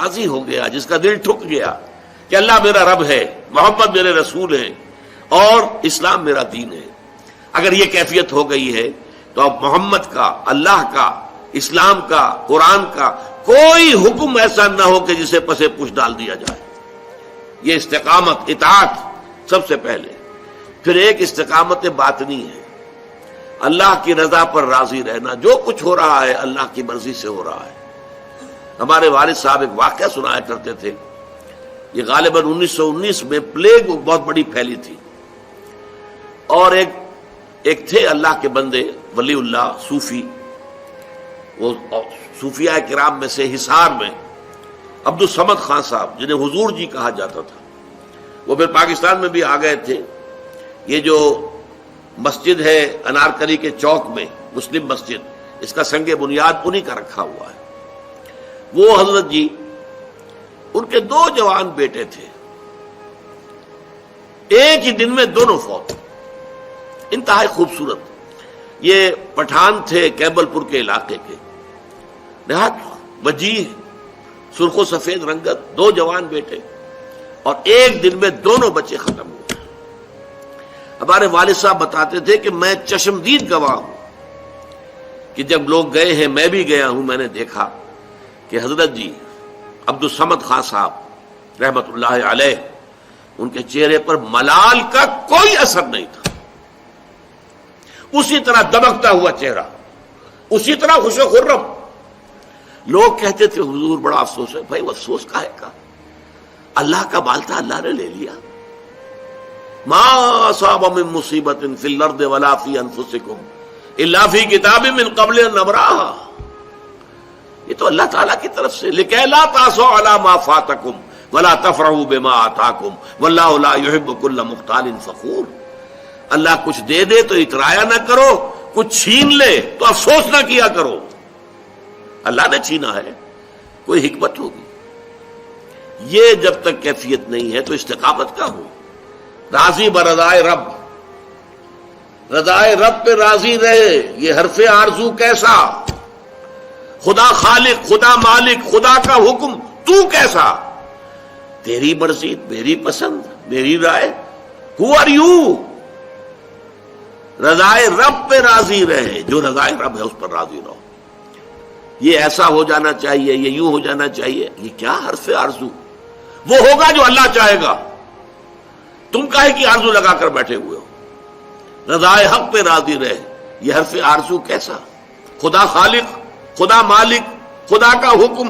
راضی ہو گیا، جس کا دل ٹھک گیا کہ اللہ میرا رب ہے، محمد میرے رسول ہیں اور اسلام میرا دین ہے. اگر یہ کیفیت ہو گئی ہے تو اب محمد کا، اللہ کا، اسلام کا، قرآن کا کوئی حکم ایسا نہ ہو کہ جسے پسے پش ڈال دیا جائے. یہ استقامت، اطاعت سب سے پہلے. پھر ایک استقامت باطنی ہے، اللہ کی رضا پر راضی رہنا. جو کچھ ہو رہا ہے اللہ کی مرضی سے ہو رہا ہے. ہمارے والد صاحب ایک واقعہ سنایا کرتے تھے. یہ غالباً 1919 میں پلیگ بہت بڑی پھیلی تھی، اور ایک تھے اللہ کے بندے، ولی اللہ، صوفی. وہ صوفیاء کرام میں سے حصار میں عبد الصمد خان صاحب، جنہیں حضور جی کہا جاتا تھا، وہ پھر پاکستان میں بھی آ گئے تھے. یہ جو مسجد ہے انارکلی کے چوک میں، مسلم مسجد، اس کا سنگ بنیاد انہی کا رکھا ہوا ہے. وہ حضرت جی، ان کے 2 جوان بیٹے تھے، ایک ہی دن میں دونوں فوت. انتہائی خوبصورت. یہ پٹھان تھے کیبل پور کے علاقے کے، نہایت وجیح، سرخ و سفید رنگت، 2 جوان بیٹے، اور ایک دن میں دونوں بچے ختم ہوئے. ہمارے والد صاحب بتاتے تھے کہ میں چشمدید گواہ ہوں کہ جب لوگ گئے ہیں، میں بھی گیا ہوں، میں نے دیکھا کہ حضرت جی عبد الصمد خان صاحب رحمت اللہ علیہ، ان کے چہرے پر ملال کا کوئی اثر نہیں تھا. اسی طرح دمکتا ہوا چہرہ، اسی طرح خوش و خرم. لوگ کہتے تھے حضور بڑا افسوس ہے. بھائی وہ افسوس کاہے کا؟ اللہ کا مال تھا، اللہ نے لے لیا. ما اصاب من مصیبت فی الارض ولا فی انفسکم الا فی کتاب من قبل ان نبرأھا. یہ تو اللہ تعالیٰ کی طرف سے، لکہ لا تاسوا علی ما فاتکم ولا تفرحوا بما آتاکم واللہ لا یحب کل مختال فخور. اللہ کچھ دے دے تو اترایا نہ کرو، کچھ چھین لے تو افسوس نہ کیا کرو. اللہ نے چھینا ہے، کوئی حکمت ہوگی. یہ جب تک کیفیت نہیں ہے تو استقامت کا ہو. راضی برضائے رب، رضائے رب پہ راضی رہے. یہ حرف آرزو کیسا؟ خدا خالق، خدا مالک، خدا کا حکم، تو کیسا؟ تیری مرضی، میری پسند، میری رائے. Who are you؟ رضائے رب پہ راضی رہے. جو رضائے رب ہے اس پر راضی رہو. یہ ایسا ہو جانا چاہیے، یہ یوں ہو جانا چاہیے. یہ کیا حرف آرزو؟ وہ ہوگا جو اللہ چاہے گا. تم کاہے کی آرزو لگا کر بیٹھے ہوئے ہو؟ رضائے حق پہ راضی رہے. یہ حرف آرزو کیسا؟ خدا خالق، خدا مالک، خدا کا حکم،